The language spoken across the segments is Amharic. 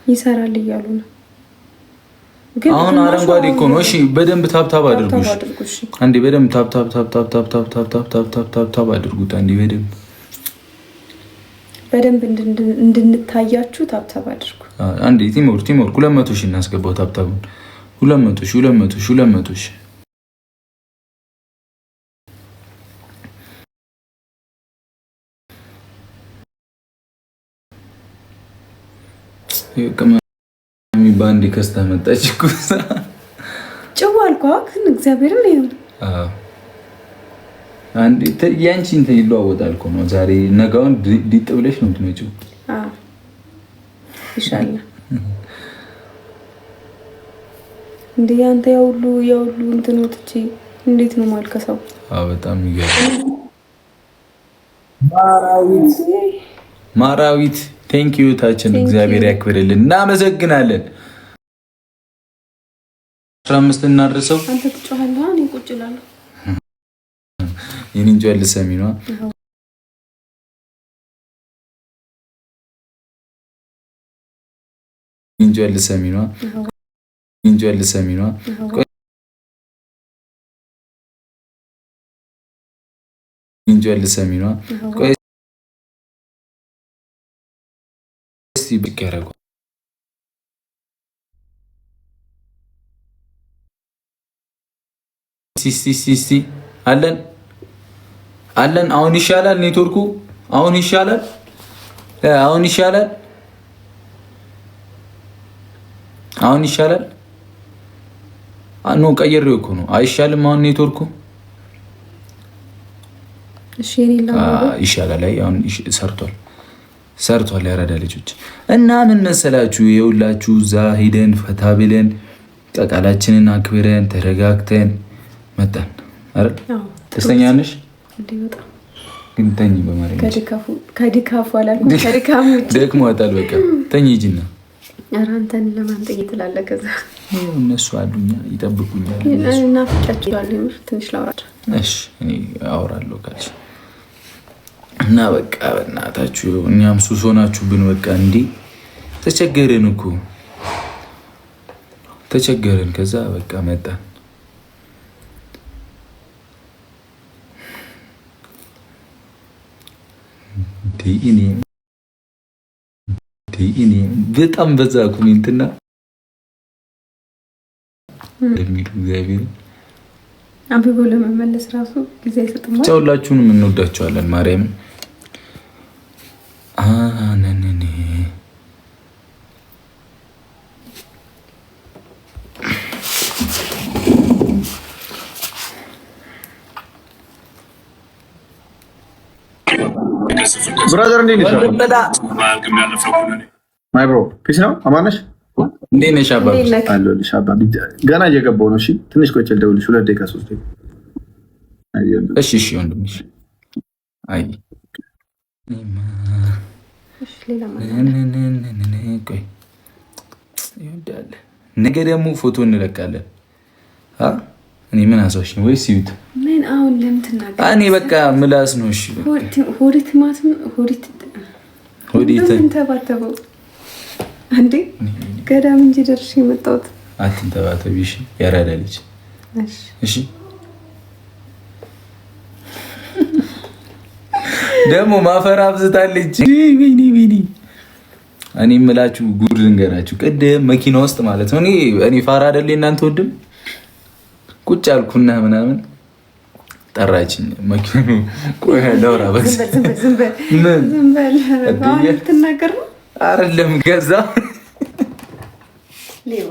ይሰራል እያሉ ነው። አሁን አረንጓዴ እኮ ነው። እሺ በደንብ ታብታብ አድርጉሽ አንዴ። በደንብ ታብታብ አድርጉት አንዴ። በደንብ እንድንታያችሁ ታብታብ አድርጉ አንዴ። ቲሞር 200 ሺህ እናስገባው። ታብታቡን 200 ሺህ ባንዲ ከስታ መጣች እኮ ጭው አልኳ። ግን እግዚአብሔርን ይሁን አንዴ ያንቺ እንትን ይለዋወጣል እኮ ነው። ዛሬ ነገውን ዲጥ ብለሽ ነው የምትመጪው። ኢንሻአላህ እንዴ አንተ ያውሉ እንትን ወጥቼ እንዴት ነው ማልከሰው? በጣም ይገርም። ማራዊት ቴንክ ዩ ታችን እግዚአብሔር ያክብርልን። እናመሰግናለን። 15 እናድርሰው። አንተ ትጮሃለህ፣ እኔ ቁጭ እላለሁ። የኔን ጆል ሰሚ ነው እንጆል ሰሚ ነው ቆይ እስቲ ብቅ ያረጋው ሲሲ አለን። አሁን ይሻላል ኔትወርኩ። አሁን ይሻላል። ኖ ቀየሬው እኮ ነው። አይሻልም አሁን ኔትወርኩ። እሺ ይሻላል። አሁን ሰርቷል። ያራዳ ልጆች እና ምን መሰላችሁ፣ የሁላችሁ እዛ ሄደን ፈታ ብለን ጠቃላችንን አክብረን ተረጋግተን መጣን አይደል? ደስተኛ ነሽ? ግን ተኝ በማርያም ከድካፉ አላልኩም። ከድካሙ ደክሟታል። በቃ ተኝ ሂጂና። ኧረ አንተን ለማን ጥቂት ትላለህ? ከዛ እነሱ አሉኛ ይጠብቁኛል። እናፍቃቸዋለሁ። ትንሽ ላውራቸው። እሺ እኔ አወራለሁ ካልሽ እና በቃ በእናታችሁ እኛም ሱስ ሆናችሁብን። በቃ እንዴ ተቸገርን። ከዛ በቃ መጣን። እኔ በጣም በዛ ኮሜንትና ለሚሉ እግዚአብሔር አንብቦ ለመመለስ ራሱ ጊዜ አይሰጥም። ሁላችሁንም እንወዳችኋለን። ማርያምን አነነኔ ብራዘር እንዴት ነሽ? ማይ ብሮ ፒስ ነው። አማነሽ እንዴት ነሽ? አባ አለሁልሽ። አባ ገና እየገባሁ ነው። እሺ ትንሽ ቆይቼ ልደውልሽ። 2 ደቂቃ 3 ደቂቃ። እሺ ወንድምሽ። አይ ቆይ ይወዳል። ነገ ደግሞ ፎቶ እንለቃለን። እኔ ምን አሳውሽኝ ወይስ ይዩት? ምን አሁን ለምን ትናገር? እኔ በቃ ምላስ ነው። እሺ ሆዲት ተባተበው እንዴ? ገዳም እንጂ ደርሼ የመጣሁት። አትንተባተቢ እሺ። ያራዳ ልጅ እሺ። ደግሞ ማፈር አብዝታለች። ወይኔ እኔ የምላችሁ ጉድ ልንገራችሁ። ቅድም መኪና ውስጥ ማለት ነው እኔ ፋራ አይደል እናንተ ወድም ቁጭ አልኩና ምናምን ጠራችኝ። መኪና ቆይ ለውራ በስ ዝም በል ትናገር ነው አይደለም። ገዛ ሌባ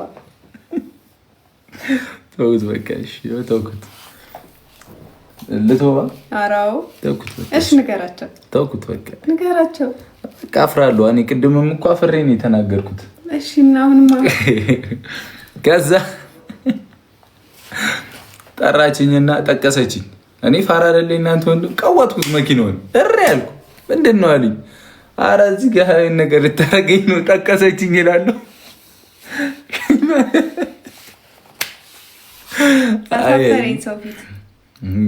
ተውት በቃ እሺ። ተውኩት ልተዋ። አራው ተውኩት በቃ እሺ። ንገራቸው። ተውኩት በቃ ንገራቸው። በቃ አፍራለሁ። እኔ ቅድምም እኮ አፍሬ ነው የተናገርኩት። እሺ እና አሁንማ ከዛ ጠራችኝና ጠቀሰችኝ። እኔ ፋራ አይደለ እናንተ ወንድም ቀዋጥኩት መኪናውን እረ ያልኩ ምንድን ነው አለኝ። ኧረ እዚህ ጋር ነገር ልታረገኝ ነው ጠቀሰችኝ ይላሉ።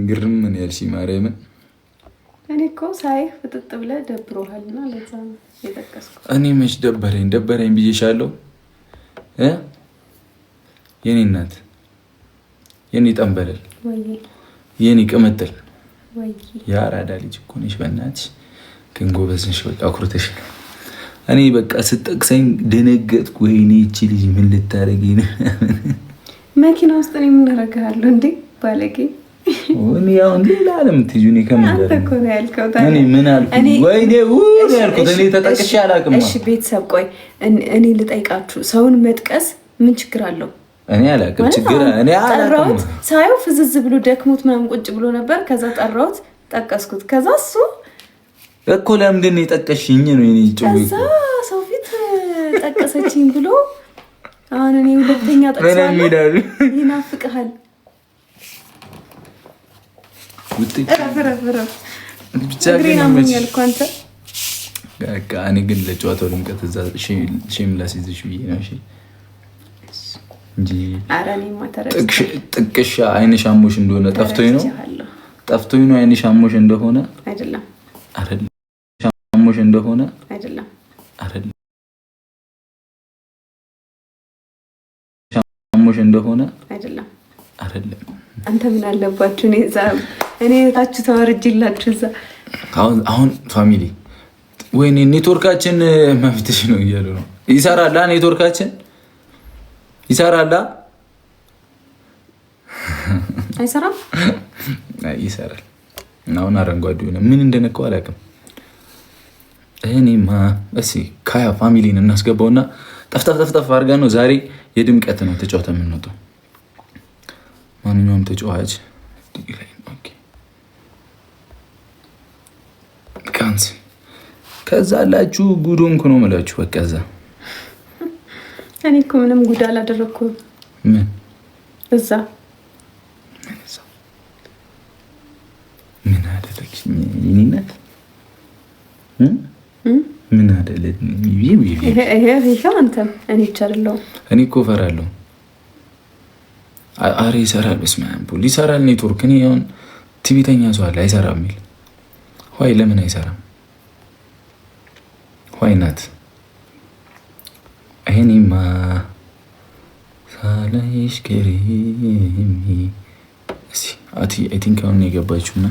ግርም ምን ያልሽ ማርያምን እኔ እኮ ሳይህ ፍጥጥ ብለህ ደብሮሃልና ለዛ ነው የጠቀስኩት። እኔ መች ደበረኝ ብዬሻለሁ። የኔ እናት፣ የኔ ጠንበለል፣ የኔ ቅምጥል፣ የአራዳ ልጅ እኮ ነሽ። በእናትሽ ግን ጎበዝ ነሽ። በቃ አኩርተሽ። እኔ በቃ ስጠቅሰኝ ደነገጥኩ። ወይኔ ይቺ ልጅ ምን ልታደርጊ ነው? መኪና ውስጥ እኔ ምን አደርግሃለሁ እንዴ ባለጌ። እኔ አሁን ሌላ ዓለም ትይዙ። እኔ ከምን ጋር እኔ ምን አልኩኝ? ወይኔ ያልኩት እኔ ተጠቅሼ አላውቅም። እሺ ቤተሰብ ቆይ እኔ ልጠይቃችሁ። ሰውን መጥቀስ ምን ችግር አለው? እኔ አላውቅም ችግር እኔ አላውቅም። ሳየው ፍዝዝ ብሎ ደክሞት ምናምን ቁጭ ብሎ ነበር። ከዛ ጠራሁት፣ ጠቀስኩት። ከዛ እሱ እኮ ለምንድን ነው የጠቀሽኝ ነው የኔ ጭው። ከዛ ሰው ፊት ጠቀሰችኝ ብሎ አሁን እኔ ሁለተኛ ጠቅሳለሁ። ይናፍቅሃል እኔ ግን ለጨዋታው ድምቀት እዛ ሼም ላስይዝሽ ብዬ ነው እንጂ ጥቅሻ አይንሽ አሞሽ እንደሆነ ጠፍቶኝ ነው አይንሽ አሞሽ እንደሆነ አይደለም አሞሽ እንደሆነ አይደለም አሞሽ እንደሆነ አይደለም። አንተ ምን አለባችሁ? እኔ ታችሁ ተወርጅላችሁ እዛ። አሁን ፋሚሊ ወይኔ ኔትወርካችን መፍትሽ ነው እያሉ ነው። ይሰራላ ኔትወርካችን ይሰራላ? አይሰራም? ይሰራል። አሁን አረንጓዴ ሆነ። ምን እንደነካው አላውቅም። እኔማ እስኪ ካያ ፋሚሊን እናስገባውና ጠፍጠፍ አድርገን ነው ዛሬ የድምቀት ነው ተጫውተን የምንወጣው። ማንኛውም ተጫዋች ቃንስ ከዛ አላችሁ ጉዶንኩ ነው የምላችሁ። በቃ እዛ እኔ እኮ ምንም ጉድ አላደረኩም። ምን እዛ ምን አደረግሽ? ይኒነት ምን አደረግሽ? ይሄ አንተም እኔ ይቻላል። እኔ እኮ እፈራለሁ። አሬ ይሰራል። በስመ አብ ቡል ይሰራል ኔትወርክ። እኔ አሁን ቲቪተኛ ሰው አለ አይሰራም የሚል ዋይ ለምን አይሰራም? ዋይ ናት እኔማ ሳላይሽ ከሪሚ አይ ቲንክ አሁን የገባችሁና